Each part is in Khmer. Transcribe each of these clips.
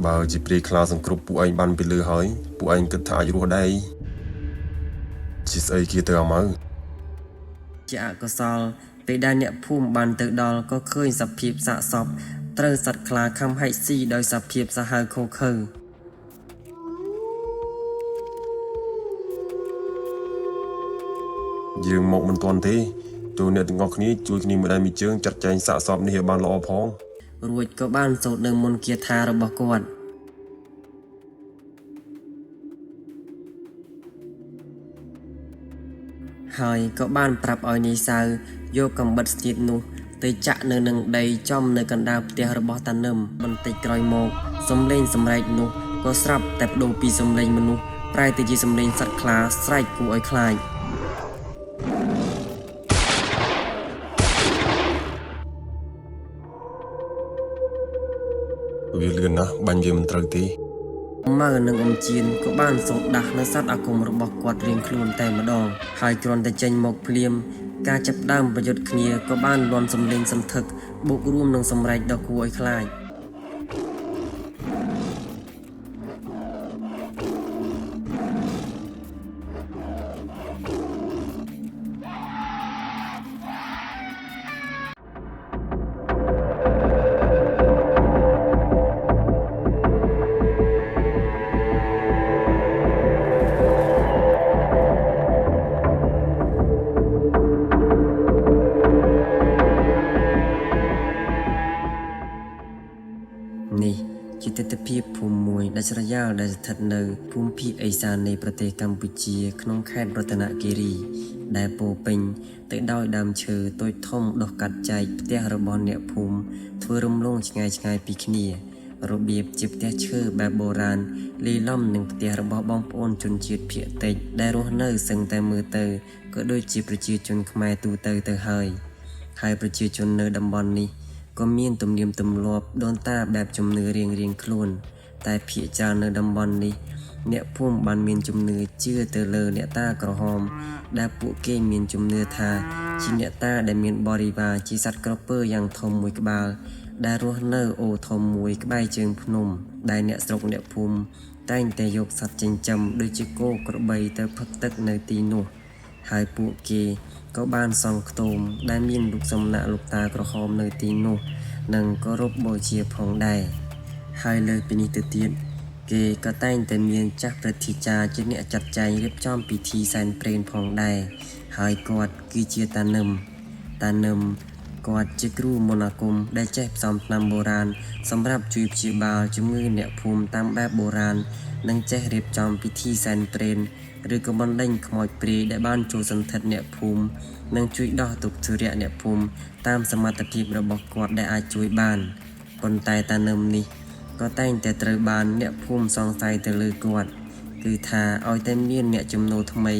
បើជាព្រាយខ្លាសង្គ្រប់ពួកឯងបានពីលើហើយពួកឯងគិតថាអាចរស់ដែរជាស្អីគេទៅអាម៉ៅជាអកុសលពេលដែលអ្នកភូមិបានទៅដល់ក៏ឃើញសភាពសាកសពត្រូវសត្វខ្លាខំហែកស៊ីដោយសភាពសាហាវឃោឃៅយើងមកមិនទាន់ទេទូអ្នកទាំងអស់គ្នាជួយគ្នាមួយដៃមួយជើងចាត់ចែងសាកសពនេះឲ្យបានល្អផងរួចក៏បានសូត្រនៅមន្តគាថារបស់គាត់ហើយក៏បានប្រាប់ឲ្យនាយសៅយកកំបិតស្ទាបនោះទៅចាក់នៅនឹងដីចំនៅកណ្ដាលផ្ទះរបស់តានឹមបន្តិចក្រោយមកសំឡេងសម្រែកនោះក៏ស្រាប់តែបដូរពីសំឡេងមនុស្សប្រែទៅជាសំឡេងសត្វខ្លាស្រែកគួរឲ្យខ្លាចវាលឿនណាស់បាញ់វាមិនត្រូវទេម៉ៅនិងអ៊ំជៀនក៏បានសូត្រដាស់នៅសត្វអាគមរបស់គាត់រៀងខ្លួនតែម្ដងហើយគ្រាន់តែចេញមកភ្លាមការចាប់ដើមប្រយុទ្ធគ្នាក៏បានលាន់សំឡេងសន្ធឹកបូករួមនឹងសម្រែកដ៏គួរឲ្យខ្លាចនេះជាទិដ្ឋភាពភូមិមួយដាច់ស្រយាលដែលស្ថិតនៅភូមិភាគឦសាននៃប្រទេសកម្ពុជាក្នុងខេត្តរតនគិរីដែលពោរពេញទៅដោយដើមឈើតូចធំដុះកាត់ចែកផ្ទះរបស់អ្នកភូមិធ្វើរំលងឆ្ងាយៗពីគ្នារបៀបជាផ្ទះឈើបែបបុរាណលាយឡំនឹងផ្ទះរបស់បងប្អូនជនជាតិភាគតិចដែលរស់នៅសឹងតែមើលទៅក៏ដូចជាប្រជាជនខ្មែរទូទៅហើយប្រជាជននៅតំបន់នេះក៏មានទំនៀមទម្លាប់ដូនតាបែបជំនឿរៀងៗខ្លួនតែភាគច្រើននៅតំបន់នេះអ្នកភូមិបានមានជំនឿជឿទៅលើអ្នកតាក្រហមដែលពួកគេមានជំនឿថាជាអ្នកតាដែលមានបរិវារជាសត្វក្រពើយ៉ាងធំមួយក្បាលដែលរស់នៅអូរធំមួយក្បែរជើងភ្នំដែលអ្នកស្រុកអ្នកភូមិតែងតែយកសត្វចិញ្ចឹមដូចជាគោក្របីទៅផឹកទឹកនៅទីនោះហើយពួកគេក៏បានសង់ខ្ទមដែលមានរូបសំណាកលោកតាក្រហមនៅទីនោះនិងគោរពបូជាផងដែរហើយលើពីនេះទៅទៀតគេក៏តែងតែមានចាស់ព្រឹទ្ធាចារ្យជាអ្នកចាត់ចែងរៀបចំពិធីសែនព្រេនផងដែរហើយគាត់គឺជាតានឹមគាត់ជាគ្រូមន្តអាគមដែលចេះផ្សំថ្នាំបុរាណសម្រាប់ជួយព្យាបាលជំងឺអ្នកភូមិតាមបែបបុរាណនិងចេះរៀបចំពិធីសែនព្រេនឬក៏បណ្ដេញខ្មោចព្រាយដែលបានចូលសន្ធិដ្ឋអ្នកភូមិនិងជួយដោះទុក្ខធុរៈអ្នកភូមិតាមសមត្ថភាពរបស់គាត់ដែលអាចជួយបានប៉ុន្តែតានឹមនេះក៏តែងតែត្រូវបានអ្នកភូមិសង្ស័យទៅលើគាត់គឺថាឲ្យតែមានអ្នកចំណូលថ្មី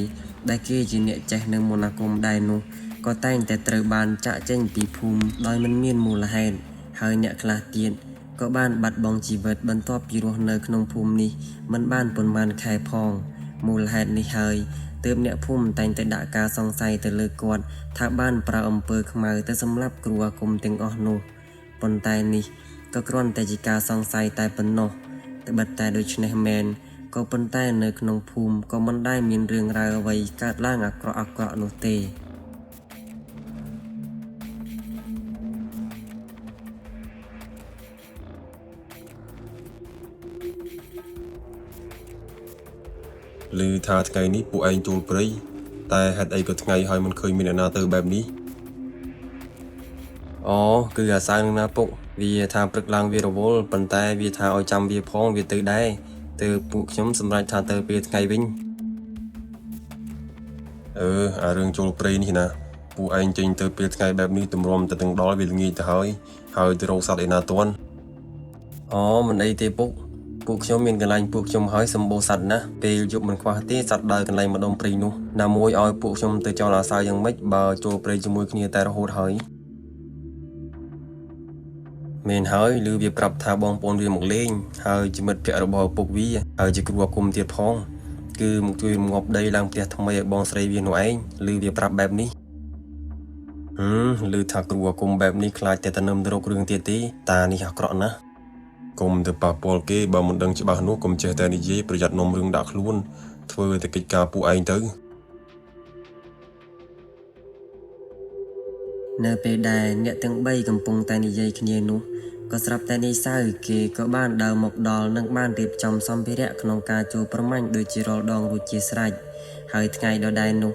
ដែលគេជាអ្នកចេះនៅមន្តអាគមដែរនោះក៏តែងតែត្រូវបានចាក់ចេញពីភូមិដោយមិនមានមូលហេតុហើយអ្នកខ្លះទៀតក៏បានបាត់បង់ជីវិតបន្ទាប់ពីរស់នៅក្នុងភូមិនេះមិនបានប៉ុន្មានខែផងមូលហេតុនេះហើយទើបអ្នកភូមិតែងតែដាក់ការសង្ស័យទៅលើគាត់ថាបានប្រើអំពើខ្មៅទៅសម្លាប់គ្រូអាគមទាំងអស់នោះប៉ុន្តែនេះក៏គ្រាន់តែជាការសង្ស័យតែប៉ុណ្ណោះត្បិតតែដូច្នេះមែនក៏ប៉ុន្តែនៅក្នុងភូមិក៏មិនដែលមានរឿងរ៉ាវអ្វីកើតឡើងអាក្រក់នោះទេឮថាថ្ងៃនេះពួកឯងចូលព្រៃតែហេតុអីក៏ថ្ងៃហើយមិនឃើញមានអ្នកណាទៅបែបនេះអូគឺអាសៅនឹងណាពុកវាថាព្រឹកឡើងវារវល់ប៉ុន្តែវាថាឲ្យចាំវាផងវាទៅដែរទើបពួកខ្ញុំសម្រេចថាទៅពេលថ្ងៃវិញអារឿងចូលព្រៃនេះណាពួកឯងចេញទៅពេលថ្ងៃបែបនេះទម្រាំតែទាំងដល់វាល្ងាចទៅហើយទៅរកសត្វឯណាទាន់អូមិនអីទេពុកពួកខ្ញុំមានកន្លែងពួកខ្ញុំហើយសម្បូរសត្វណាស់ពេលយប់មិនខ្វះទេសត្វដើរកន្លែងម្ដុំព្រៃនោះណាមួយឲ្យពួកខ្ញុំទៅចោលអាសៅយ៉ាងម៉េចបើចូលព្រៃជាមួយគ្នាតែរហូតហើយមែនហើយឬវាប្រាប់ថាបងប្អូនវាមកលេងហើយជាមិត្តភក្តិរបស់ឪពុកវាហើយជាគ្រូអាគមទៀតផងគឺមកជួយរំងាប់ដីឡើងផ្ទះថ្មីឲ្យបងស្រីវានោះឯងឬវាប្រាប់បែបនេះឮថាគ្រូអាគមបែបនេះខ្លាចតែតនឹមទៅរករឿងទៀតទេតានេះអាក្រក់ណាស់ កុំទៅប៉ះពាល់គេបើមិនដឹងច្បាស់នោះកុំចេះតែនិយាយប្រយ័ត្ននាំរឿងដាក់ខ្លួនធ្វើតែកិច្ចការពួកឯងទៅ នៅពេលដែលអ្នកទាំង3កំពុងតែនិយាយគ្នានោះក៏ស្រាប់តែនាយសៅគេក៏បានដើរមកដល់និងបានរៀបចំសម្ភារៈក្នុងការចូលប្រមាញ់ដូចជារាល់ដងរួចជាស្រេចហើយថ្ងៃដដែលនោះ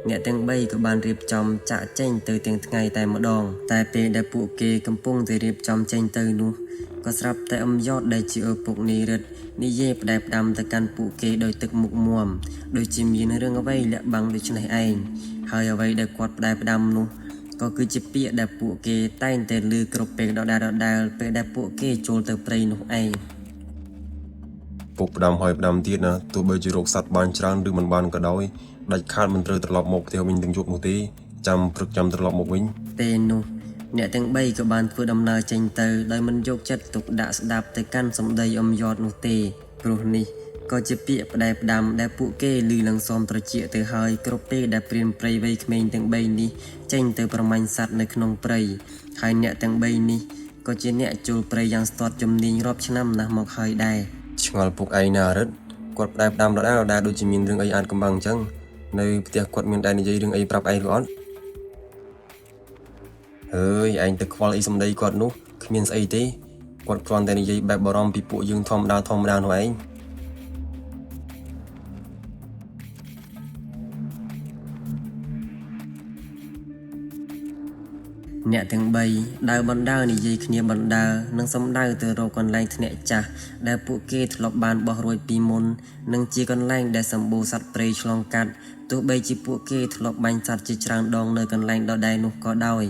អ្នកទាំង3ក៏បានរៀបចំចាក់ចេញទៅទាំងថ្ងៃតែម្ដងតែពេលដែលពួកគេកំពុងតែរៀបចំចេញទៅនោះក៏ស្រាប់តែអមយ៉តដែលជាឪពុកនាយរិទ្ធនិយាយផ្ដែផ្ដាំទៅកាន់ពួកគេដោយទឹកមុខមាំដូចជាមានរឿងអ្វីលាក់បាំងដូចនេះឯងហើយអ្វីដែលគាត់ផ្ដែផ្ដាំនោះក៏គឺជាពាក្យដែលពួកគេតែងតែឮគ្រប់ពេលដដែលពេលដែលពួកគេចូលទៅព្រៃនោះឯង ពុកផ្ដាំហើយផ្ដាំទៀតណាទោះបីជារោគសត្វបានច្រើនឬមិនបានក៏ដោយដាច់ខាតមិនត្រូវត្រឡប់មកផ្ទះវិញទាំងយប់នោះទេចាំព្រឹកចាំត្រឡប់មកវិញ ពេលនោះអ្នកទាំង3ក៏បានធ្វើដំណើរចេញទៅដោយមិនយកចិត្តទុកដាក់ស្ដាប់ទៅកាន់សម្ដីអមយ៉តនោះទេព្រោះនេះក៏ជាពាក្យផ្ដែផ្ដាំដែលពួកគេឮឡើងសមត្រជាទៅហើយគ្រប់ពេលដែលព្រានព្រៃវ័យក្មេងទាំង3នេះចេញទៅប្រមាញ់សត្វនៅក្នុងព្រៃហើយអ្នកទាំង3នេះក៏ជាអ្នកចូលព្រៃយ៉ាងស្ទាត់ជំនាញរាប់ឆ្នាំណាស់មកហើយដែរ ឆ្ងល់ពុកឯងណារិទ្ធគាត់ផ្ដែផ្ដាំដដែលដូចជាមានរឿងអីអាចកំបាំងអញ្ចឹងនៅផ្ទះគាត់មានដែរនិយាយរឿងអីប្រាប់ឯងឬអត់អើយឯងទៅខ្វល់អីសម្ដីគាត់នោះគ្មានស្អីទេគាត់គ្រាន់តែនិយាយបែបបារម្ភពីពួកយើងធម្មតានោះឯង អ្នកទាំង3ដើរបណ្ដើរនិយាយគ្នាបណ្ដើរនិងសំដៅទៅរកកន្លែងធ្នាក់ចាស់ដែលពួកគេធ្លាប់បានបោះរួចពីមុននិងជាកន្លែងដែលសម្បូរសត្វព្រៃឆ្លងកាត់ទោះបីជាពួកគេធ្លាប់បាញ់សត្វជាច្រើនដងនៅកន្លែងដដែលនោះក៏ដោយ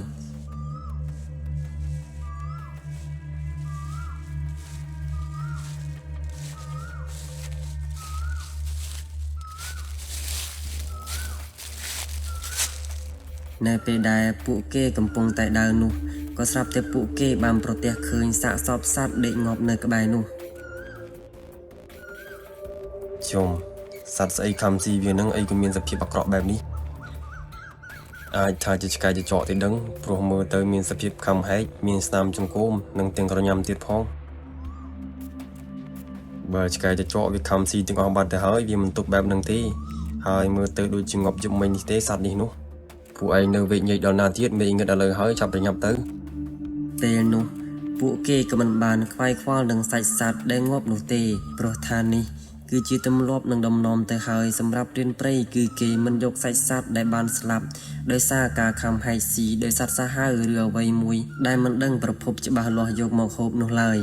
នៅពេលដែលពួកគេកំពុងតែដើរនោះក៏ស្រាប់តែពួកគេបានប្រទះឃើញសាកសពសត្វដេកងាប់នៅក្បែរនោះ ជុំសត្វស្អីខំស៊ីវានឹងអីក៏មានសភាពអាក្រក់បែបនេះអាចថាជាឆ្កែចចកទេដឹងព្រោះមើលទៅមានសភាពខំហែកមានស្នាមចង្គោមនិងទាំងក្រញ៉ាំទៀតផងបើឆ្កែចចកវាខំស៊ីទាំងអស់បាត់ទៅហើយវាមិនទុកបែបនឹងទេហើយមើលទៅដូចជាងាប់យប់មិញនេះទេសត្វនេះនោះពួកឯងនៅវេកញែកដល់ណាទៀតមេងឹតឥឡូវហើយចាប់ប្រញាប់ទៅពេលនោះពួកគេក៏មិនបានខ្វាយខ្វល់នឹងសាច់សត្វដែលងាប់នោះទេព្រោះថានេះគឺជាទម្លាប់នឹងដំណំទៅហើយសម្រាប់រៀនព្រៃគឺគេមិនយកសាច់សត្វដែលបានស្លាប់ដោយសារការខំហែកស៊ីដោយសត្វសាហាវឬអ្វីមួយដែលមិនដឹងប្រភពច្បាស់លាស់យកមកហូបនោះឡើយ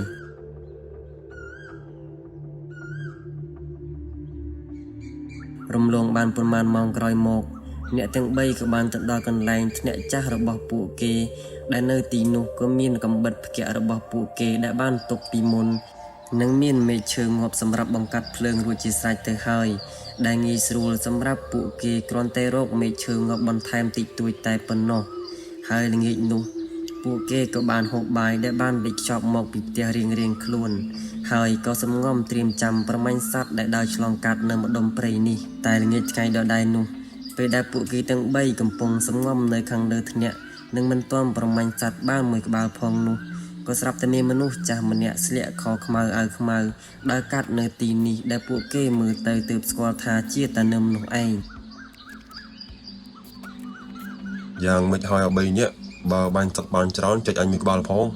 រំលងបានប៉ុន្មានម៉ោងក្រោយមកអ្នកទាំង3ក៏បានទៅដល់កន្លែងធ្នាក់ចាស់របស់ពួកគេដែលនៅទីនោះក៏មានកំបិតផ្គាក់របស់ពួកគេដែលបានទុកពីមុននិងមានមេឃឈើងាប់សម្រាប់បង្កាត់ភ្លើងរួចជាស្រេចទៅហើយដែលងាយស្រួលសម្រាប់ពួកគេគ្រាន់តែរកមេឃឈើងាប់បន្ថែមតិចតួចតែប៉ុណ្ណោះហើយល្ងាចនោះពួកគេក៏បានហូបបាយដែលបានលេចខ្ចប់មកពីផ្ទះរៀងៗខ្លួនហើយក៏សំងំត្រៀមចាំប្រមាញ់សត្វដែលដើរឆ្លងកាត់នៅម្ដុំព្រៃនេះតែល្ងាចថ្ងៃដដែលនោះពេលដែលពួកគេទាំង3កំពុងសំងំនៅខាងលើធ្នាក់និងមិនទាន់ប្រមាញ់សត្វបានមួយក្បាលផងនោះក៏ស្រាប់តែមានមនុស្សចាស់ម្នាក់ស្លៀកខោខ្មៅអាវខ្មៅដើរកាត់នៅទីនេះដែលពួកគេមើលទៅទើបស្គាល់ថាជាតានឹមនោះឯងយ៉ាងមិនហើយឲ្យ3នាក់បើបានសត្វបានច្រើនចុចអញមួយក្បាលផង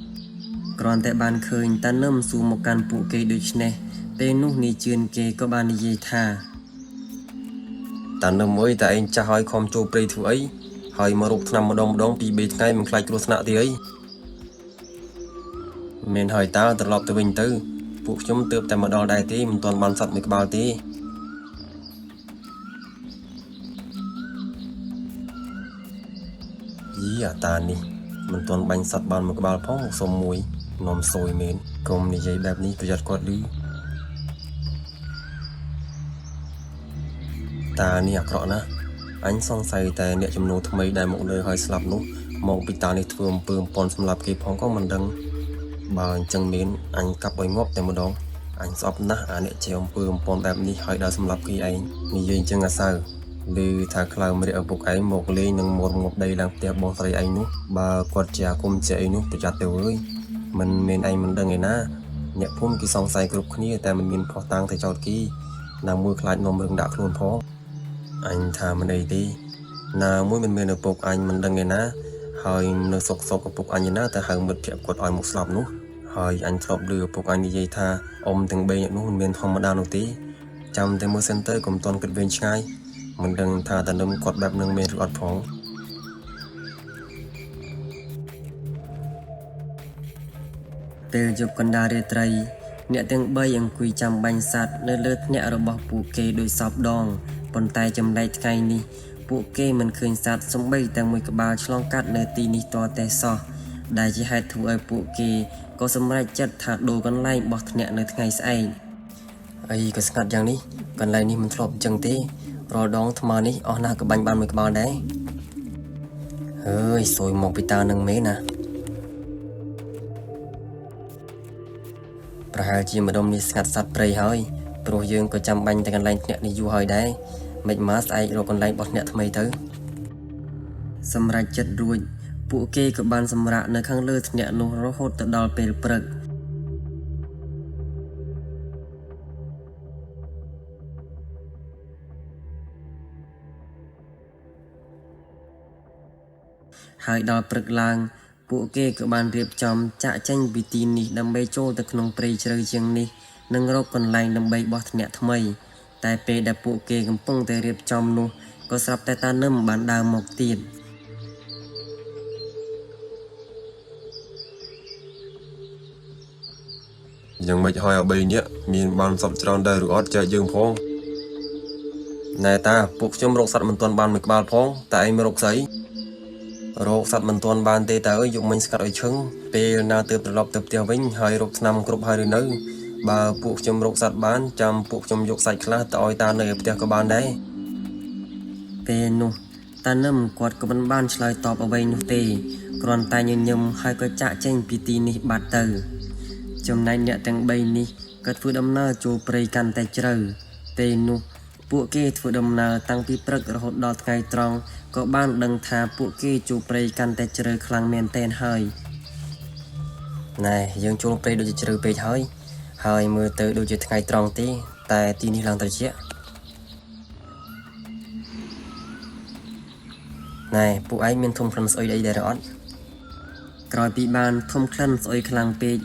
គ្រាន់តែបានឃើញតានឹមស៊ូមកកាន់ពួកគេដូច្នេះពេលនោះនាយជឿនគេក៏បាននិយាយថាតានឹមអើយតែឯងចាស់ហើយខំចូលព្រៃធ្វើអីហើយមករកថ្នាំម្ដងពី3ថ្ងៃមិនខ្លាចគ្រោះថ្នាក់ទេអីមិនហើយតើត្រឡប់ទៅវិញទៅពួកខ្ញុំទើបតែមកដល់ដែរទេមិនទាន់បានសត្វមួយក្បាលទេយីអាតានេះមិនទាន់បាញ់សត្វបានមួយក្បាលផងសុំមួយនាំសួយមែនកុំនិយាយបែបនេះប្រយ័ត្នគាត់ឮតានេះអាក្រក់ណាស់អញសង្ស័យតែអ្នកចំនួនថ្មីដែលមកលើហើយស្លាប់នោះមកពីតានេះធ្វើអំពើអំពន់សម្រាប់គេផងក៏មិនដឹងបើអញ្ចឹងមានអញកាប់ឲ្យងាប់តែម្ដងអញស្អប់ណាស់អាអ្នកជាអំពើអំពន់បែបនេះហើយដល់សម្រាប់គេឯងនិយាយអញ្ចឹងអាសៅឮថាខ្លោមរាកឪពុកឯងមកលេងនឹងមត់ងប់ដីឡើងផ្ទះបងស្រីឯងនោះបើគាត់ជាអាគមជាអីនោះប្រយ័ត្នទៅអើយមិនមែនឯងមិនដឹងឯណា អ្នកភូមិគេសង្ស័យគ្រប់គ្នាតែមិនមានផុសតាំងទៅចោតគេណាមួយខ្លាចនាំរឿងដាក់ខ្លួនផងអញថាមិនអីទេណាមួយមិនមានឪពុកអញមិនដឹងឯណាហើយនៅសុកឪពុកអញឯណាតែហៅមិត្តភក្តិគាត់ឲ្យមកស្លាប់នោះហើយអញធ្លាប់ឮឪពុកអញនិយាយថាអ៊ំទាំង3នាក់នោះមិនមានធម្មតានោះទេចាំតែមើលសិនទៅកុំតន់គិតវែងឆ្ងាយមិនដឹងថាតើនឹមគាត់បែបនឹងមែនឬអត់ផងពេលយប់កណ្ដាលរាត្រីអ្នកទាំង3អង្គុយចាំបាញ់សត្វនៅលើថ្នាក់របស់ពួកគេដោយសពដងប៉ុន្តែចម្លែកថ្ងៃនេះពួកគេមិនឃើញសត្វសំបីតែមួយក្បាលឆ្លងកាត់នៅទីនេះតតែសោះដែលជាហេតុធ្វើឲ្យពួកគេក៏សម្រេចចិត្តថាដូរកន្លែងបោះថ្នាក់នៅថ្ងៃស្អែកអីក៏ស្ងាត់យ៉ាងនេះកន្លែងនេះមិនធ្លាប់អញ្ចឹងទេរាល់ដងថ្មនេះអស់ណាស់ក៏បាញ់បានមួយក្បាលដែរហើយសួយមកពីតានឹងមែនណាប្រហែលជាម្ដុំនេះស្ងាត់សត្វព្រៃហើយព្រោះយើងក៏ចាំបាញ់តែកន្លែងថ្នាក់នេះយូរហើយដែរមិនមកស្អែករកកន្លែងបោះថ្នាក់ថ្មីទៅសម្រាប់ចិត្តរួចពួកគេក៏បានសម្រាកនៅខាងលើថ្នាក់នោះរហូតទៅដល់ពេលព្រឹកហើយដល់ព្រឹកឡើងពួកគេក៏បានរៀបចំចាក់ចេញពីទីនេះដើម្បីចូលទៅក្នុងព្រៃជ្រៅជាងនេះនិងរកកន្លែងដើម្បីបោះថ្នាក់ថ្មីតែពេលដែលពួកគេកំពុងតែរៀបចំនោះក៏ស្រាប់តែតានឹមបានដើរមកទៀតយ៉ាងម៉េចហើយអា3នាក់មានបានសពច្រើនដែរឬអត់ចែកយើងផងណែតាពួកខ្ញុំរកសត្វមិនទាន់បានមួយក្បាលផងតែឯងមករកស្អីរកសត្វមិនទាន់បានទេតើអើយយកមិញស្កាត់ឲ្យឈឹងពេលណាទើបត្រឡប់ទៅផ្ទះវិញហើយរកថ្នាំគ្រប់ហើយឬនៅបើពួកខ្ញុំរកសត្វបានចាំពួកខ្ញុំយកសាច់ខ្លះទៅឲ្យតានៅផ្ទះក៏បានដែរពេលនោះតានឹមគាត់ក៏មិនបានឆ្លើយតបអ្វីនោះទេគ្រាន់តែញញឹមហើយក៏ចាក់ចេញពីទីនេះបាត់ទៅចំណែកអ្នកទាំង3នេះក៏ធ្វើដំណើរចូលព្រៃកាន់តែជ្រៅពេលនោះពួកគេធ្វើដំណើរតាំងពីព្រឹករហូតដល់ថ្ងៃត្រង់ក៏បានដឹងថាពួកគេចូលព្រៃកាន់តែជ្រៅខ្លាំងមែនទែនហើយណែយើងចូលព្រៃដូចជាជ្រៅពេកហើយមើលទៅដូចជាថ្ងៃត្រង់ទេតែទីនេះឡើងត្រជាក់ណែពួកឯងមានធំក្លិនស្អុយអីដែរអត់ក្រោយពីបានធំក្លិនស្អុយខ្លាំងពេក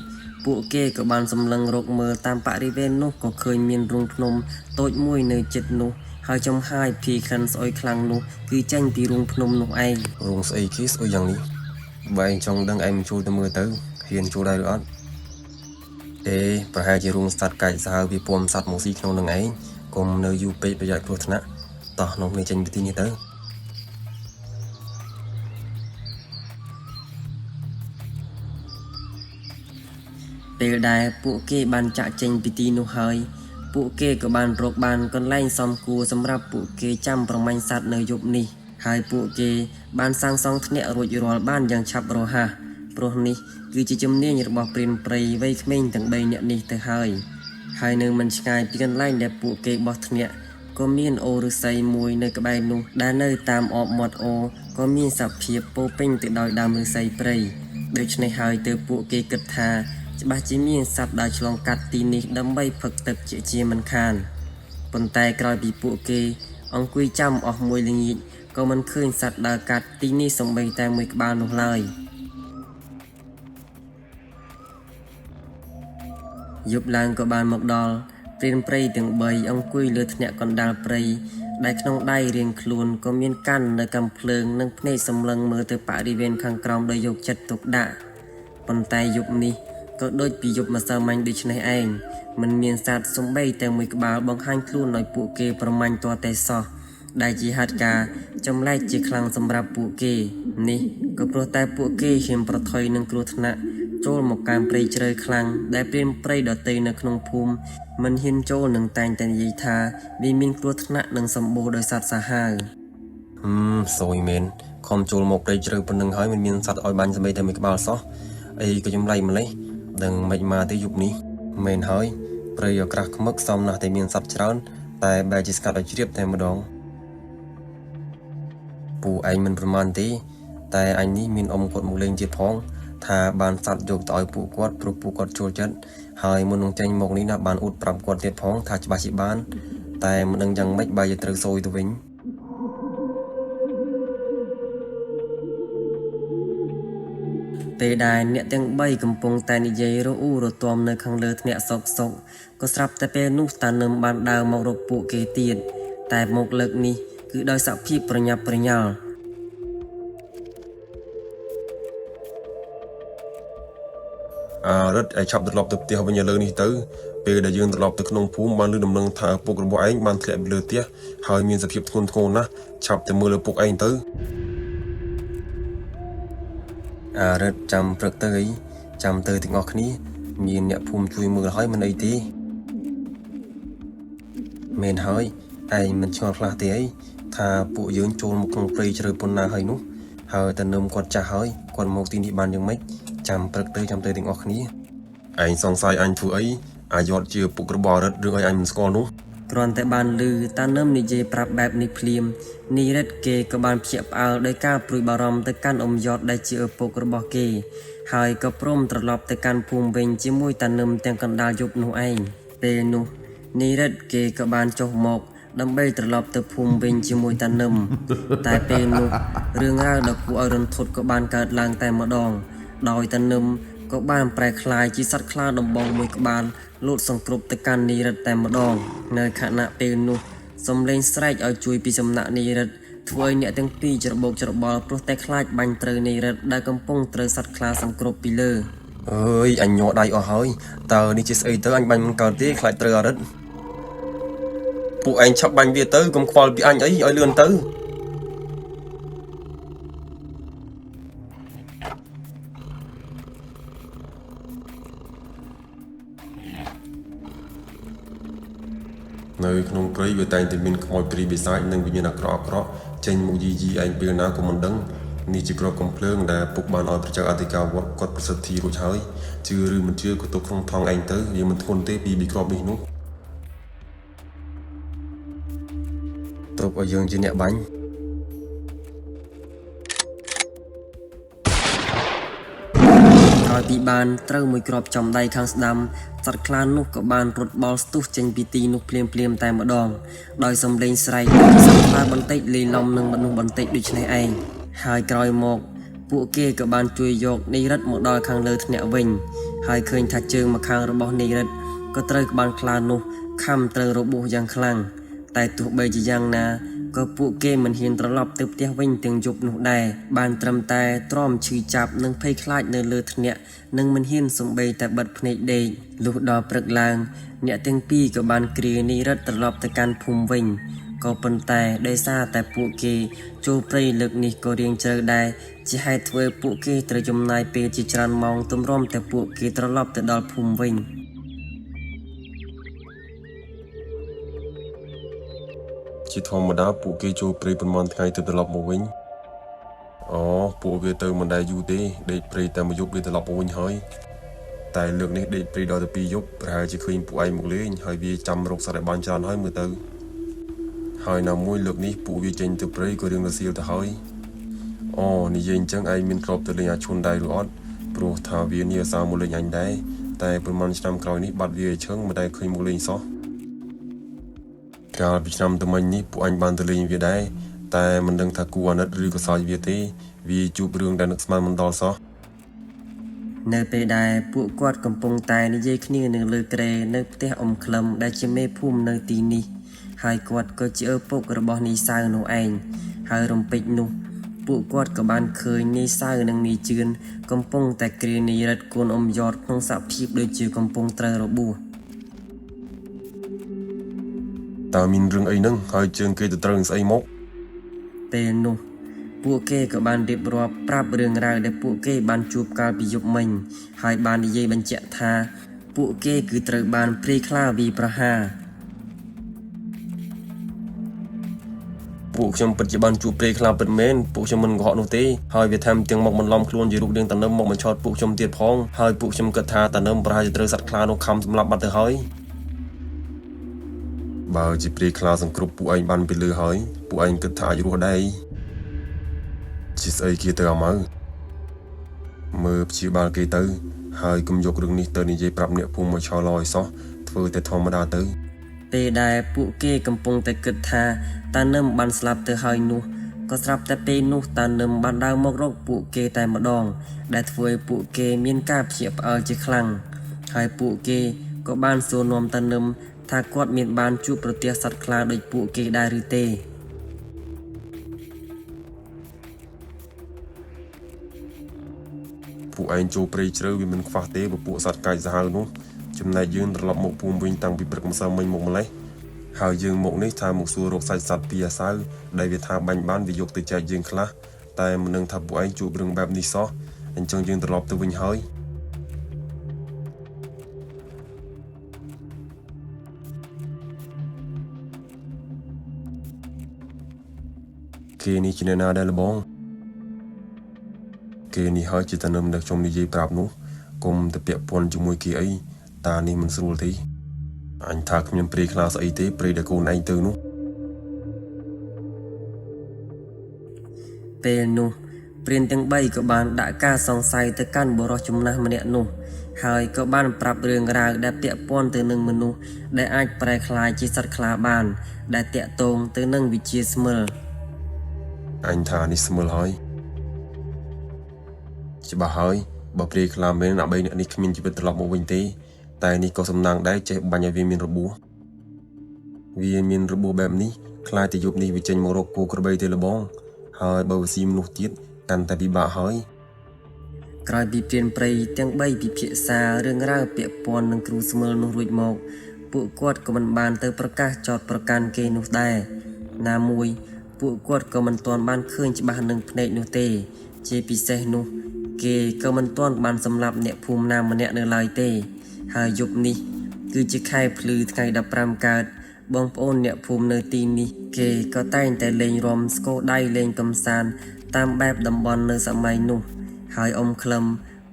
ពួកគេក៏បានសម្លឹងរកមើលតាមបរិវេណនោះក៏ឃើញមានរូងភ្នំតូចមួយនៅជិតនោះហើយចំហាយភីក្លិនស្អុយខ្លាំងនោះគឺចេញពីរូងភ្នំនោះឯងរូងស្អីគេស្អុយយ៉ាងនេះបើឯងចង់ដឹងឯងចូលទៅមើលទៅហ៊ានចូលដែរឬអត់ទេប្រហែលជារូងសត្វកាច់សាវវាពំសត្វមកស៊ីក្នុងនឹងឯងកុំនៅយូរពេកប្រយ័ត្នគ្រោះថ្នាក់តោះនោះគ្នាចេញពីទីនេះទៅពេលដែលពួកគេបានចាក់ចេញពីទីនោះហើយពួកគេក៏បានរកបានកន្លែងសមគួរសម្រាប់ពួកគេចាំប្រមាញ់សត្វនៅយប់នេះហើយពួកគេបានសាងសង់ថ្នាក់រួចរាល់បានយ៉ាងឆាប់រហ័សព្រោះនេះគឺជាជំនាញរបស់ព្រានព្រៃវ័យក្មេងទាំង3នាក់នេះទៅហើយនៅមិនឆ្ងាយពីកន្លែងដែលពួកគេបោះថ្នាក់ក៏មានអូរឫស្សីមួយនៅក្បែរនោះដែលនៅតាមអបមាត់អូរក៏មានសភាពពោពេញទៅដោយដើមឫស្សីព្រៃដូច្នេះហើយទើបពួកគេគិតថាច្បាស់ជាមានសត្វដើរឆ្លងកាត់ទីនេះដើម្បីផឹកទឹកជាមិនខានប៉ុន្តែក្រោយពីពួកគេអង្គុយចាំអស់មួយល្ងាចក៏មិនឃើញសត្វដើរកាត់ទីនេះសូម្បីតែមួយក្បាលនោះឡើយយប់ឡើងក៏បានមកដល់ព្រានព្រៃទាំង3អង្គុយលើថ្នាក់កណ្ដាលព្រៃដែលក្នុងដៃរៀងខ្លួនក៏មានកាន់នៅកាំភ្លើងនិងភ្នែកសម្លឹងមើលទៅបរិវេណខាងក្រោមដោយយកចិត្តទុកដាក់ប៉ុន្តែយប់នេះក៏ដូចពីយប់ម្សិលមិញដូចនេះឯងមិនមានសត្វសំបីតែមួយក្បាលបង្ហាញខ្លួនឲ្យពួកគេប្រមាញ់ទាល់តែសោះដែលជាហេតុការណ៍ចម្លែកជាខ្លាំងសម្រាប់ពួកគេនេះក៏ព្រោះតែពួកគេហ៊ានប្រថុយនឹងគ្រោះថ្នាក់ចូលមកកាន់ព្រៃជ្រៅខ្លាំងដែលព្រានព្រៃដទៃនៅក្នុងភូមិមិនហ៊ានចូលនឹងតែងតែនិយាយថាវាមានគ្រោះថ្នាក់និងសម្បូរដោយសត្វសាហាវសួយមែនខំចូលមកព្រៃជ្រៅប៉ុណ្ណឹងហើយមិនមានសត្វឲ្យបាញ់សំបីតែមួយក្បាលសោះអីក៏ចម្លែកម្លេះដឹងមិនមកទេយប់នេះមែនហើយព្រៃអាក្រាស់ខ្មឹកសមណាស់តែមានសត្វច្រើនតែបែរជាស្កាត់ឲ្យជ្រាបតែម្ដងពូឯងមិនប្រមាណទេតែអញនេះមានអ៊ំគាត់មកលេងទៀតផងថាបានសត្វយកទៅឲ្យពួកគាត់ព្រោះពួកគាត់ចូលចិត្ត ហើយមុននឹងចេញមកនេះណាបានអ៊ូតប្រាប់គាត់ទៀតផងថាច្បាស់ជាបានតែមិនដឹងយ៉ាងម៉េចបើយើងត្រូវសួយទៅវិញពេលដែលអ្នកទាំង3កំពុងតែនិយាយរអ៊ូរទាំនៅខាងលើធ្នាក់សុកក៏ស្រាប់តែពេលនោះតានឹមបានដើរមករកពួកគេទៀតតែមកលើកនេះគឺដោយសភាពប្រញាប់ប្រញាល់រត់ឲ្យឆាប់ត្រឡប់ទៅផ្ទះវិញឥឡូវនេះទៅពេលដែលយើងត្រឡប់ទៅក្នុងភូមិបានឮដំណឹងថាពុករបស់ឯងបានធ្លាក់ពីលើផ្ទះហើយមានសភាពធ្ងន់ធ្ងរណាស់ឆាប់ទៅមើលលើពុកឯងទៅរត់ចាំព្រឹកទៅអីចាំទៅទាំងអស់គ្នាមានអ្នកភូមិជួយមើលឲ្យមិនអីទេមែនហើយឯងមិនឆ្ងល់ខ្លះទេអីថាពួកយើងចូលមកក្នុងព្រៃជ្រៅប៉ុណ្ណាហើយនោះហើយតើនឹមគាត់ចាស់ហើយគាត់មកទីនេះបានយ៉ាងម៉េចចាំព្រឹកទៅចាំទៅទាំងអស់គ្នាឯងសង្ស័យអញធ្វើអីអាយត់ជាពុករបស់រិទ្ធរឿងឲ្យអញមិនស្គាល់នោះគ្រាន់តែបានឮតានឹមនិយាយប្រាប់បែបនេះភ្លាមនីរិតគេក៏បានភ្ញាក់ផ្អើលដោយការព្រួយបារម្ភទៅកាន់អ៊ំយត់ដែលជាឪពុករបស់គេហើយក៏ព្រមត្រឡប់ទៅកាន់ភូមិវិញជាមួយតានឹមទាំងកណ្ដាលយប់នោះឯងពេលនោះនីរិតគេក៏បានចុះមកដើម្បីត្រឡប់ទៅភូមិវិញជាមួយតានឹមតែពេលនោះរឿងរ៉ាវដ៏គួរឲ្យរន្ធត់ក៏បានកើតឡើងតែម្ដងដោយតានឹមក៏បានប្រែក្លាយជាសត្វខ្លាដំបងមួយក្បាលលោតសង្គ្រប់ទៅកាន់នីរិតតែម្ដងនៅខណៈពេលនោះសំឡេងស្រែកឲ្យជួយពីសំណាក់នីរិតធ្វើឲ្យអ្នកទាំងពីរច្របូកច្របល់ព្រោះតែខ្លាចបាញ់ត្រូវនីរិតដែលកំពុងត្រូវសត្វខ្លាសង្គ្រប់ពីលើអើយអញញ័រដៃអស់ហើយតើនេះជាស្អីទៅអញបាញ់មិនកើតទេខ្លាចត្រូវអារិទ្ធពួកឯងឆាប់បាញ់វាទៅកុំខ្វល់ពីអញអីឲ្យលឿនទៅនៅក្នុងព្រៃវាតែងតែមានខ្មោចព្រាយបិសាចនិងវិញ្ញាណអាក្រក់ចេញមកយីឯងពេលណាក៏មិនដឹងនេះជាក្របកំភ្លើងដែលពុកបានឲ្យប្រជាអធិការវត្តគាត់ប្រសិទ្ធិរួចហើយជឿឬមិនជឿក៏ទុកក្នុងថងឯងទៅវាមិនធ្ងន់ទេពីក្របនេះនោះទោះឲ្យយើងជាអ្នកបាញ់ក្រោយពីបានត្រូវមួយគ្រាប់ចំដៃខាងស្ដាំសត្វខ្លានោះក៏បានរត់បល់ស្ទុះចេញពីទីនោះភ្លាមតែម្ដងដោយសំឡេងស្រែកសត្វខ្លាបន្តិចលាយឡំនឹងមនុស្សបន្តិចដូចនេះឯងហើយក្រោយមកពួកគេក៏បានជួយយកនីរិតមកដល់ខាងលើធ្នាក់វិញហើយឃើញថាជើងម្ខាងរបស់នីរិតក៏ត្រូវក្បាលខ្លានោះខំត្រូវរបួសយ៉ាងខ្លាំងតែទោះបីជាយ៉ាងណាក៏ពួកគេមិនហ៊ានត្រឡប់ទៅផ្ទះវិញទាំងយប់នោះដែរបានត្រឹមតែទ្រាំឈឺចាប់និងភ័យខ្លាចនៅលើធ្នាក់និងមិនហ៊ានសំបីតែបិទភ្នែកដេកលុះដល់ព្រឹកឡើងអ្នកទាំងពីរក៏បានគ្រានីរិតត្រឡប់ទៅកាន់ភូមិវិញក៏ប៉ុន្តែដោយសារតែពួកគេចូលព្រៃលើកនេះក៏រៀងជ្រៅដែរជាហេតុធ្វើពួកគេត្រូវចំណាយពេលជាច្រើនម៉ោងទម្រាំតែពួកគេត្រឡប់ទៅដល់ភូមិវិញជាធម្មតាពួកគេចូលព្រៃប៉ុន្មានថ្ងៃទៅត្រឡប់មកវិញពួកវាទៅមិនដែលយូរទេដេកព្រៃតែមួយយប់វាត្រឡប់មកវិញហើយតែលើកនេះដេកព្រៃដល់ទៅ2យប់ប្រហែលជាឃើញពួកឯងមកលេងហើយវាចាំរកសត្វឲ្យបានច្រើនហើយមើលទៅហើយណាមួយលើកនេះពួកវាចេញទៅព្រៃក៏រៀងរសៀលទៅហើយនិយាយអញ្ចឹងឯងមានធ្លាប់ទៅលេងអាឈុនដែរឬអត់ព្រោះថាវានេះអាសាមកលេងអញដែរតែប៉ុន្មានឆ្នាំក្រោយនេះបាត់វាឲ្យឈឹងមិនដែលឃើញមកលេងសោះកាលពីឆ្នាំទៅមិញនេះពួកអញបានទៅលេងវាដែរតែមិនដឹងថាគួរអាណិតឬក៏សើចវាទេវាជួបរឿងដែលនឹកស្មានមិនដល់សោះនៅពេលដែលពួកគាត់កំពុងតែនិយាយគ្នានៅលើគ្រែនៅផ្ទះអ៊ំក្លឹមដែលជាមេភូមិនៅទីនេះហើយគាត់ក៏ជាឪពុករបស់នីសៅនោះឯងហើយរំពេចនោះពួកគាត់ក៏បានឃើញនីសៅនិងនីជឿនកំពុងតែគ្រានីរិតកូនអ៊ំយ៉តក្នុងសភាពដូចជាកំពុងត្រូវរបួសតើមានរឿងអីហ្នឹងហើយជើងគេទៅត្រូវនឹងស្អីមកពេលនោះពួកគេក៏បានរៀបរាប់ប្រាប់រឿងរ៉ាវដែលពួកគេបានជួបកាលពីយប់មិញហើយបាននិយាយបញ្ជាក់ថាពួកគេគឺត្រូវបានព្រាយខ្លាវាយប្រហារពួកខ្ញុំពិតជាបានជួបព្រាយខ្លាពិតមែនពួកខ្ញុំមិនកុហកនោះទេហើយវាថែមទាំងមកបន្លំខ្លួនជារូបរាងតានឹមមកបញ្ឆោតពួកខ្ញុំទៀតផងហើយពួកខ្ញុំគិតថាតានឹមប្រហែលជាត្រូវសត្វខ្លានោះខំសម្លាប់បាត់ទៅហើយបើជាព្រាយខ្លាសង្គ្រប់ពួកឯងបានពីលើហើយពួកឯងគិតថាអាចរស់ដែរជាស្អីគេទៅអាម៉ៅមើលព្យាបាលគេទៅ ហើយកុំយករឿងនេះទៅនិយាយប្រាប់អ្នកភូមិមកឆោឡឲ្យសោះធ្វើតែធម្មតាទៅ ពេលដែលពួកគេកំពុងតែគិតថាតានឹមបានស្លាប់ទៅហើយនោះក៏ស្រាប់តែពេលនោះតានឹមបានដើរមករកពួកគេតែម្ដងដែលធ្វើឲ្យពួកគេមានការភ្ញាក់ផ្អើលជាខ្លាំងហើយពួកគេក៏បានសួរនាំតានឹមថាគាត់មានបានជួបប្រទះសត្វខ្លាដូចពួកគេដែរឬទេ ពួកឯងចូលព្រៃជ្រៅវាមិនខ្វះទេពពួកសត្វកាចសាហាវនោះចំណែកយើងត្រឡប់មកភូមិវិញតាំងពីព្រឹកម្សិលមិញមកម្លេះហើយយើងមកនេះថាមកសួររកសាច់សត្វពីអាសៅដែលវាថាបាញ់បានវាយកទៅចែកយើងខ្លះតែមិននឹងថាពួកឯងជួបរឿងបែបនេះសោះអញ្ចឹងយើងត្រឡប់ទៅវិញហើយគេនេះជាអ្នកណាដែរលបងគេនេះហើយជាតានឹមដែលខ្ញុំនិយាយប្រាប់នោះកុំទៅពាក់ព័ន្ធជាមួយគេអីតានេះមិនស្រួលទេអញថាគ្មានព្រាយខ្លាស្អីទេព្រាយដែលកូនឯងទៅនោះ ពេលនោះព្រានទាំង3ក៏បានដាក់ការសង្ស័យទៅកាន់បុរសចំណាស់ម្នាក់នោះហើយក៏បានប្រាប់រឿងរ៉ាវដែលពាក់ព័ន្ធទៅនឹងមនុស្សដែលអាចប្រែក្លាយជាសត្វខ្លាបានដែលតាក់ទងទៅនឹងវិជាស្មិល អញថានេះស្មើហើយច្បាស់ហើយបើព្រាយខ្លាមែនអា3នាក់នេះគ្មានជីវិតត្រឡប់មកវិញទេតែនេះក៏សំណាងដែរចេះបាញ់ឲ្យវាមានរបួសបែបនេះខ្លាចតែយប់នេះវាចេញមករកគោក្របីទេលបងហើយបើវាស៊ីមនុស្សទៀតកាន់តែពិបាកហើយ ក្រោយពីព្រានព្រៃទាំង3ពិភាក្សារឿងរ៉ាវពាក់ព័ន្ធនឹងគ្រូស្មិលនោះរួចមកពួកគាត់ក៏មិនបានទៅប្រកាសចោទប្រកាន់គេនោះដែរណាមួយពួកគាត់ក៏មិនទាន់បានឃើញច្បាស់នឹងភ្នែកនោះទេជាពិសេសនោះគេក៏មិនទាន់បានសម្លាប់អ្នកភូមិណាម្នាក់នៅឡើយទេហើយយប់នេះគឺជាខែភ្លឺថ្ងៃ15កើតបងប្អូនអ្នកភូមិនៅទីនេះគេក៏តែងតែលេងរាំស្គរដៃលេងកំសាន្តតាមបែបតំបន់នៅសម័យនោះហើយអ៊ំក្លឹម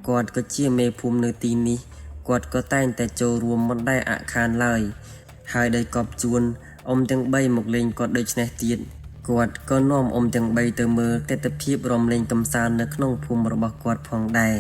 គាត់ក៏ជាមេភូមិនៅទីនេះគាត់ក៏តែងតែចូលរួមមិនដែលអខានឡើយហើយដោយកប់ជួនអ៊ំទាំង3មកលេងគាត់ដូចនេះទៀតគាត់ក៏នាំអ៊ំទាំង3ទៅមើលទស្សនភាពរំលេងកំសាន្តនៅក្នុងភូមិរបស់គាត់ផងដែរ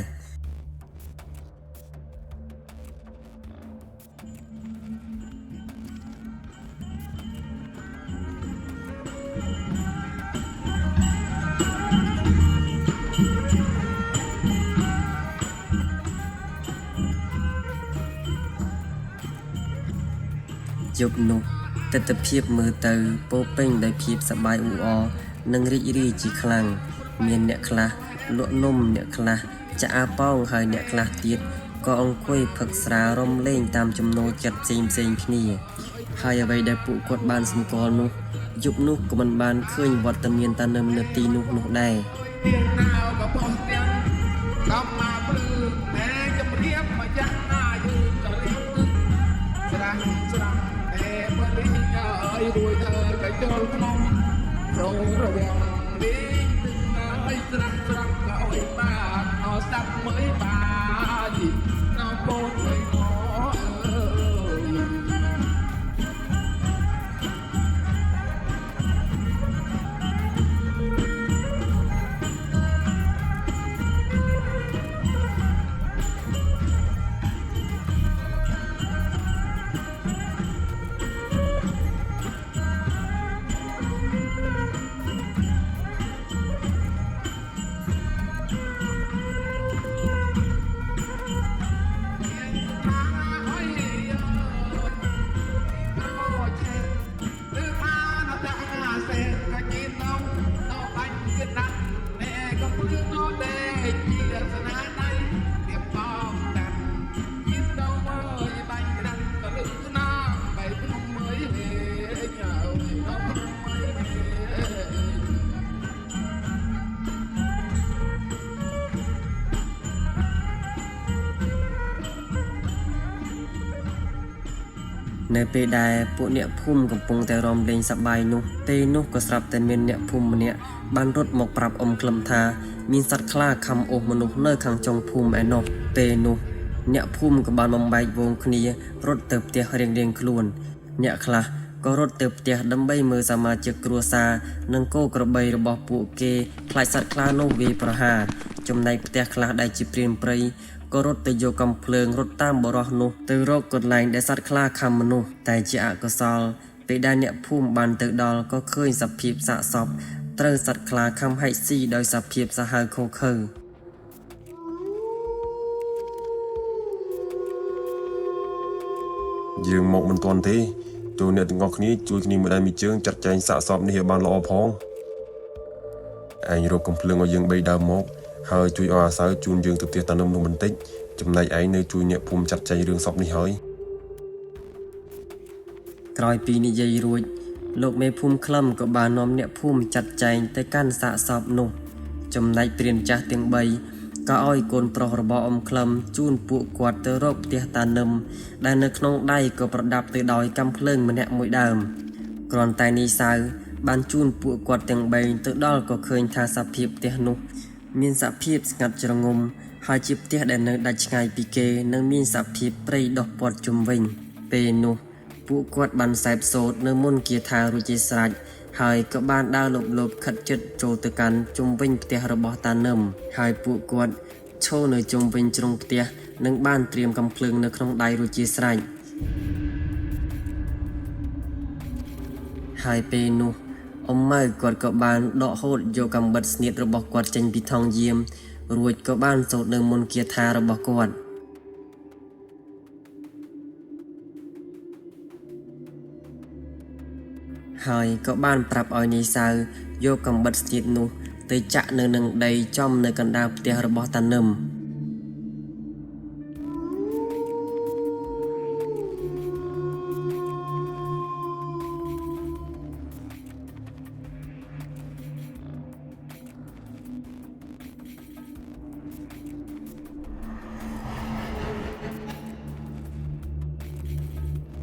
យប់នោះទស្សនភាពមើលទៅពោពេញដោយភាពសប្បាយអ៊ូអរនិងរីករាយជាខ្លាំងមានអ្នកខ្លះលក់នំអ្នកខ្លះចាក់អាប៉ោងហើយអ្នកខ្លះទៀតក៏អង្គុយផឹកស្រារំលេងតាមចំណូលចិត្តផ្សេងៗគ្នាហើយអ្វីដែលពួកគាត់បានសម្គាល់នោះយប់នោះក៏មិនបានឃើញវត្តមានតានឹមនៅទីនោះដែរ រួយហើយក៏ចូលក្នុងរងរវាងនេះហើយស្រាប់ក៏អុយបានអស្ដាប់មើលបានណោបូនមិនអើយ នៅពេលដែលពួកអ្នកភូមិកំពុងតែរំលេងសប្បាយនោះពេលនោះក៏ស្រាប់តែមានអ្នកភូមិម្នាក់បានរត់មកប្រាប់អ៊ំក្លឹមថាមានសត្វខ្លាខំអូសមនុស្សនៅខាងចុងភូមិឯណោះពេលនោះអ្នកភូមិក៏បានបំបែកវងគ្នារត់ទៅផ្ទះរៀងៗខ្លួនអ្នកខ្លះក៏រត់ទៅផ្ទះដើម្បីមើលសមាជិកគ្រួសារនិងគោក្របីរបស់ពួកគេខ្លាចសត្វខ្លានោះវាយប្រហារចំណែកផ្ទះខ្លះដែលជាព្រានព្រៃ ក៏រត់ទៅយកកំភ្លើងរត់តាមបរោះនោះទៅរកកន្លែងដែលសត្វខ្លាខំមនុស្សតែជាអកុសលពេលដែលអ្នកភូមិបានទៅដល់ក៏ឃើញសភាពសាកសពត្រូវសត្វខ្លាខំហែកស៊ីដោយសភាពសាហាវឃោឃៅយើងមកមិនទាន់ទេទូអ្នកទាំងអស់គ្នាជួយគ្នាមួយដៃមួយជើងចាត់ចែងសាកសពនេះឲ្យបានល្អផងឯងរកកំភ្លើងឲ្យយើង3ដើមមកហើយជួយឲ្យអាសៅជូនយើងទៅផ្ទះតានឹមនោះបន្តិចចំណែកឯងនៅជួយអ្នកភូមិចាត់ចែងរឿងសពនេះហើយក្រោយពីនិយាយរួចលោកមេភូមិខ្លឹមក៏បាននាំអ្នកភូមិចាត់ចែងទៅកាន់សាកសពនោះចំណែកព្រានចាស់ទាំង3ក៏ឲ្យកូនប្រុសរបស់អ៊ំខ្លឹមជូនពួកគាត់ទៅរកផ្ទះតានឹមដែលនៅក្នុងដៃក៏ប្រដាប់ទៅដោយកាំភ្លើងម្នាក់មួយដើមគ្រាន់តែនេះសៅបានជូនពួកគាត់ទាំង3ទៅដល់ក៏ឃើញថាសភាពផ្ទះនោះមានសភាពស្ងាត់ជ្រងំហើយជាផ្ទះដែលនៅដាច់ឆ្ងាយពីគេនិងមានសភាពព្រៃដុះព័ទ្ធជុំវិញពេលនោះពួកគាត់បានសែបសូត្រនៅមុនគាថារួចជាស្រេចហើយក៏បានដើរលបខិតជិតចូលទៅកាន់ជុំវិញផ្ទះរបស់តានឹមហើយពួកគាត់ឈរនៅជុំវិញជ្រុងផ្ទះនិងបានត្រៀមកំភ្លើងនៅក្នុងដៃរួចជាស្រេចហើយពេលនោះអ៊ំម៉ៅគាត់ក៏បានដកហូតយកកាំបិតស្នៀតរបស់គាត់ចេញពីថង់យាមរួចក៏បានសូត្រនៅមុនគាថារបស់គាត់ហើយក៏បានប្រាប់ឲ្យនីសៅយកកាំបិតស្នៀតនោះទៅចាក់នៅនឹងដីចំនៅកណ្ដាលផ្ទះរបស់តានឹម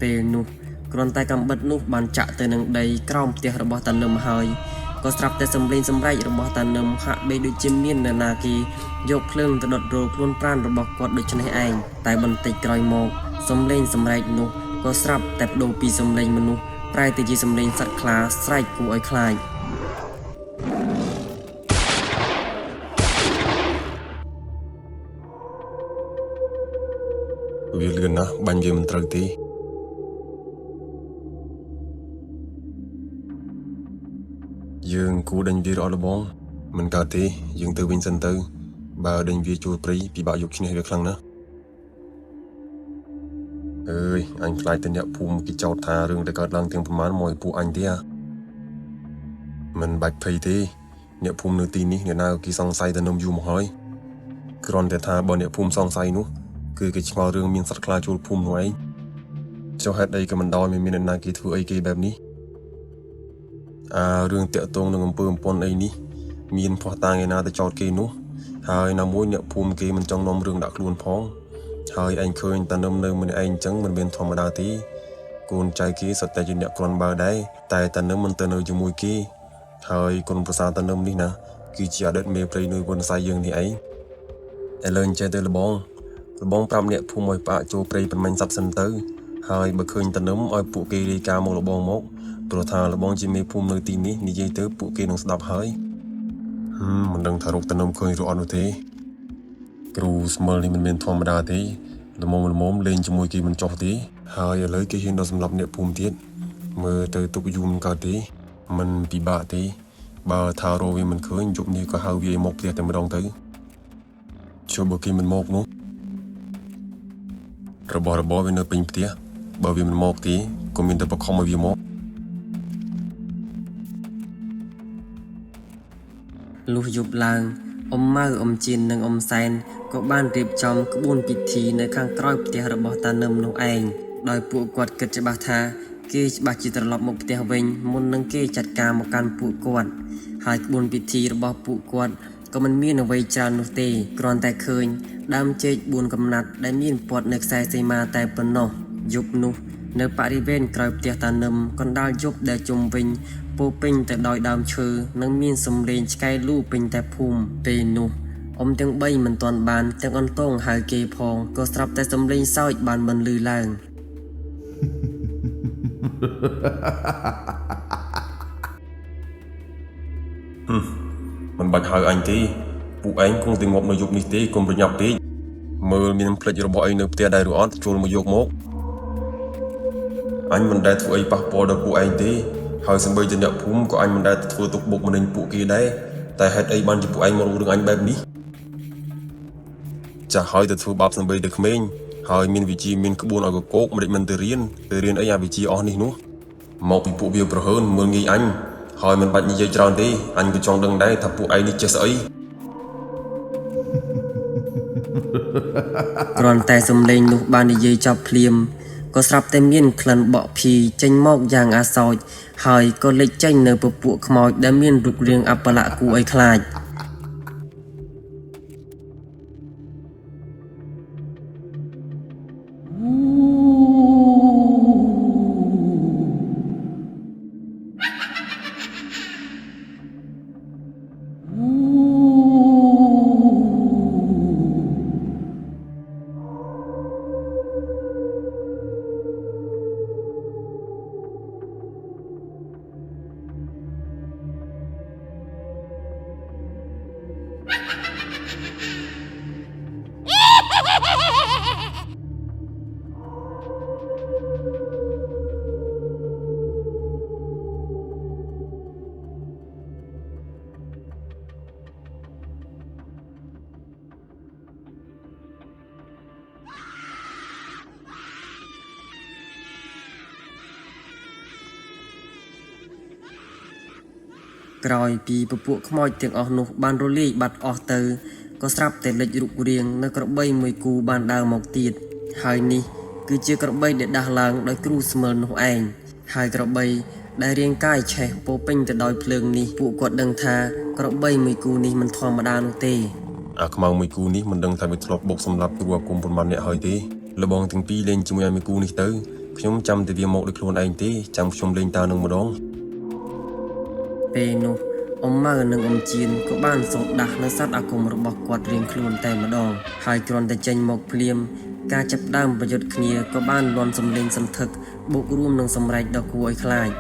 ពេលនោះគ្រាន់តែកាំបិតនោះបានចាក់ទៅនឹងដីក្រោមផ្ទះរបស់តានឹមហើយក៏ស្រាប់តែសម្លេងសម្រែករបស់តានឹមហាក់បីដូចជាមាននរណាគេយកភ្លើងទៅដុតរលខ្លួនប្រាណរបស់គាត់ដូចនេះឯងតែបន្តិចក្រោយមកសម្លេងសម្រែកនោះក៏ស្រាប់តែបដូរពីសម្លេងមនុស្សប្រែទៅជាសម្លេងសត្វខ្លាស្រែកគួរឲ្យខ្លាចវាលឿនណាស់បាញ់យើងមិនត្រូវទេយើងគួរដេញវារអត់លបងមិនកើតទេយើងទៅវិញសិនទៅបើដេញវាចូលព្រៃពិបាកយកឈ្នះវាខ្លាំងណាស់អើយអញខ្លាចតែអ្នកភូមិគេចោទថារឿងដែលកើតឡើងទាំងប្រមាណមកឲ្យពួកអញទេមិនបាច់ភ័យទេអ្នកភូមិនៅទីនេះអ្នកណាគេសង្ស័យតែនំយូរមកហើយគ្រាន់តែថាបើអ្នកភូមិសង្ស័យនោះគឺគេឆ្ងល់រឿងមានសត្វខ្លាចូលភូមិនោះឯងចុះហេតុអីក៏មិនដោយមានអ្នកណាគេធ្វើអីគេបែបនេះរឿងតាក់ទងនឹងអំពើអំពន់អីនេះមានភ័ស្តុតាងឯណាទៅចោទគេនោះហើយណាមួយអ្នកភូមិគេមិនចង់នាំរឿងដាក់ខ្លួនផងហើយឯងឃើញតានឹមនៅម្នាក់ឯងអញ្ចឹងមិនមានធម្មតាទេកូនចៅគេសុទ្ធតែជាអ្នកគ្រាន់បើដែរតែតានឹមមិនទៅនៅជាមួយគេហើយគុណប្រសាតានឹមនេះណាគឺជាអតីតមេព្រៃនៅវណ្ណស័យយើងនេះឯងឥឡូវអញ្ចេះទៅលបងប្រាប់អ្នកភូមិឲ្យផ្អាកចូលព្រៃប៉ុន្មានសັບសិនទៅហើយបើឃើញតានឹមឲ្យពួកគេរាយការណ៍មកលបងមកព្រោះថាលបងជាមេភូមិនៅទីនេះនិយាយទៅពួកគេនឹងស្ដាប់ហើយមិនដឹងថារកតានឹមឃើញឬអត់នោះទេគ្រូស្មើនេះមិនមានធម្មតាទេល្មមលេងជាមួយគេមិនចុះទេហើយឥឡូវគេហ៊ានដល់សម្រាប់អ្នកភូមិទៀតមើលទៅទុកយូរមិនកើតទេមិនពិបាកទេបើថារកវាមិនឃើញយប់នេះក៏ហៅវាឲ្យមកផ្ទះតែម្ដងទៅចុះបើគេមិនមកនោះរបស់របរវានៅពេញផ្ទះបើវាមិនមកទេក៏មានតែបខំឲ្យវាមកលុះយប់ឡើងអ៊ំម៉ៅអ៊ំជៀននិងអ៊ំសែនក៏បានរៀបចំក្បួនពិធីនៅខាងក្រោយផ្ទះរបស់តានឹមនោះឯងដោយពួកគាត់គិតច្បាស់ថាគេច្បាស់ជាត្រឡប់មកផ្ទះវិញមុននឹងគេចាត់ការមកកាន់ពួកគាត់ហើយក្បួនពិធីរបស់ពួកគាត់ក៏មិនមានអ្វីច្រើននោះទេគ្រាន់តែឃើញដើមចេក4កំណាត់ដែលមានព័ទ្ធនៅខ្សែសីមាតែប៉ុណ្ណោះយប់នោះនៅបរិវេណក្រោយផ្ទះតានឹមកណ្ដាលយប់ដែលជុំវិញពោពេញទៅដោយដើមឈើនិងមានសំឡេងឆ្កែលូពេញតែភូមិពេលនោះអ៊ំទាំង3មិនទាន់បានទាំងអន្តងហៅគេផងក៏ស្រាប់តែសំឡេងសើចបានបន្លឺឡើងមិនបាច់ហៅអញទេពួកឯងគង់តែងាប់នៅយប់នេះទេកុំប្រញាប់ពេក មើលមានផ្លិចរបស់អីនៅផ្ទះដែរឬអត់ចូលមកយកមកអញមិនដែលធ្វើអីប៉ះពាល់ដល់ពួកឯងទេហើយសម្បីជាអ្នកភូមិក៏អញមិនដែលធ្វើទុកបុកម្នេញពួកគេដែរតែហេតុអីបានជាពួកឯងមករករឿងអញបែបនេះចាស់ហើយទៅធ្វើបាបសម្បីតែក្មេងហើយមានវិជាមានក្បួនឲ្យកកោកមិនទៅរៀនអីអាវិជាអស់នេះនោះមកពីពួកវាប្រហើនមើលងាយអញហើយមិនបាច់និយាយច្រើនទេអញក៏ចង់ដឹងដែរថាពួកឯងនេះចេះស្អី គ្រាន់តែសំឡេងនោះបាននិយាយចប់ភ្លាមក៏ស្រាប់តែមានក្លិនបក់ភីចេញមកយ៉ាងអាសោចហើយក៏លេចចេញនៅពពួកខ្មោចដែលមានរូបរាងអប្បល័ក្ខគួរឲ្យខ្លាចក្រោយពីពពួកខ្មោចទាំងអស់នោះបានរលាយបាត់អស់ទៅក៏ស្រាប់តែលេចរូបរាងនៅក្របីមួយគូបានដើរមកទៀតហើយនេះគឺជាក្របីដែលដាស់ឡើងដោយគ្រូស្មើនោះឯងហើយក្របីដែលរាងកាយឆេះពោពេញទៅដោយភ្លើងនេះពួកគាត់ដឹងថាក្របីមួយគូនេះមិនធម្មតានោះទេ អាខ្មៅមួយគូនេះមិនដឹងថាវាធ្លាប់បុកសម្លាប់គ្រូអាគមប៉ុន្មានអ្នកហើយទេលបងទាំងពីរលេងជាមួយអាមួយគូនេះទៅខ្ញុំចាំតែវាមកដោយខ្លួនឯងទេចាំខ្ញុំលេងតើនឹងម្ដងពេលនោះអ៊ំម៉ៅនិងអ៊ំជៀនក៏បានសូត្រដាស់នៅសត្វអាគមរបស់គាត់រៀងខ្លួនតែម្ដងហើយគ្រាន់តែចេញមកភ្លាមការចាប់ដើមប្រយុទ្ធគ្នាក៏បានលាន់សំលេងសន្ធឹកបូករួមនឹងសម្រែកដ៏គួរឲ្យខ្លាច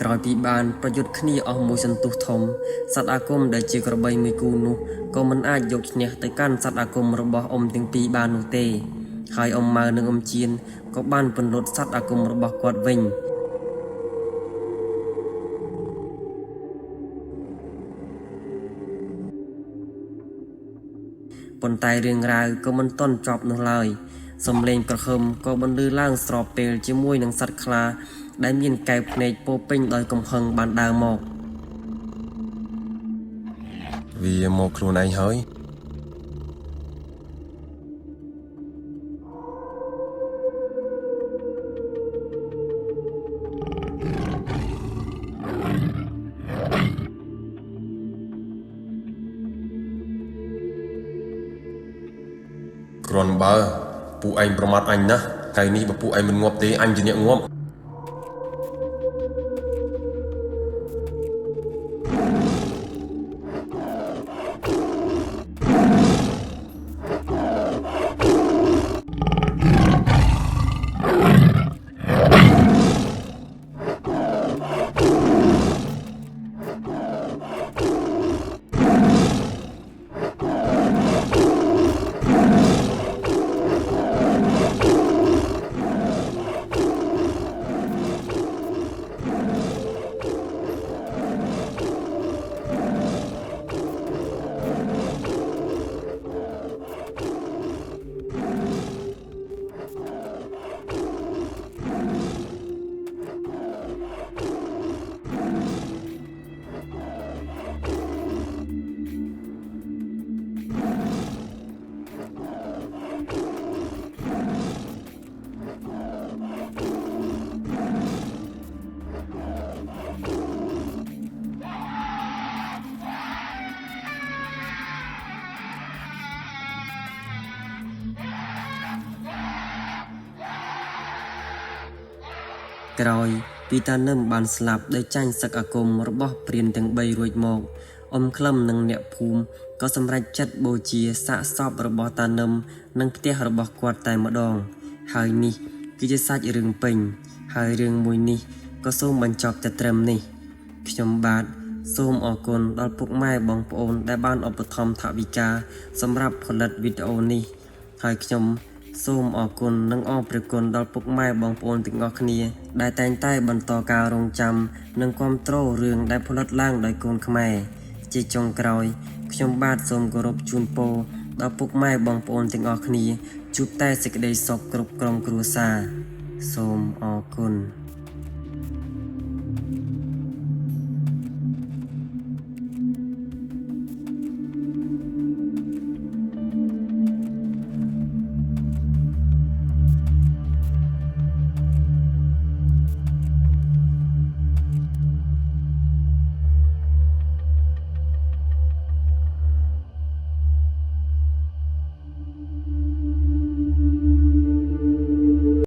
ក្រោយពីបានប្រយុទ្ធគ្នាអស់មួយសន្ទុះធំសត្វអាគមដែលជាក្របីមួយគូនោះក៏មិនអាចយកឈ្នះទៅកាន់សត្វអាគមរបស់អ៊ំទាំងពីរបាននោះទេហើយអ៊ំម៉ៅនិងអ៊ំជៀនក៏បានពន្លត់សត្វអាគមរបស់គាត់វិញប៉ុន្តែរឿងរ៉ាវក៏មិនទាន់ចប់នោះឡើយសំឡេងក្រហមក៏បន្លឺឡើងស្របពេលជាមួយនឹងសត្វខ្លាដែលមានកែវភ្នែកពោពេញដោយកំហឹងបានដើរមកវាមកខ្លួនឯងហើយគ្រាន់បើពួកឯងប្រមាថអញណាស់ថ្ងៃនេះបើពួកឯងមិនងាប់ទេអញជាអ្នកងាប់ ក្រោយពីតានឹមបានស្លាប់ដោយចាញ់សឹកអាគមរបស់ព្រានទាំង3រួចមកអ៊ំក្លឹមនិងអ្នកភូមិក៏សម្រេចចិត្តបូជាសាកសពរបស់តានឹមនិងផ្ទះរបស់គាត់តែម្ដងហើយនេះគឺជាសាច់រឿងពេញហើយរឿងមួយនេះក៏សូមបញ្ចប់តែត្រឹមនេះខ្ញុំបាទសូមអរគុណដល់ពុកម៉ែបងប្អូនដែលបានឧបត្ថម្ភថវិកាសម្រាប់ផលិតវីដេអូនេះហើយខ្ញុំសូមអរគុណនិងអរព្រគុណដល់ពុកម៉ែបងប្អូនទាំងអស់គ្នាដែលតែងតែបន្តការរងចាំនិងគាំទ្ររឿងដែលផលិតឡើងដោយកូនខ្មែរជាចុងក្រោយខ្ញុំបាទសូមគោរពជូនពរដល់ពុកម៉ែបងប្អូនទាំងអស់គ្នាជួបតែសេចក្តីសុខគ្រប់ក្រុមគ្រួសារសូមអរគុណ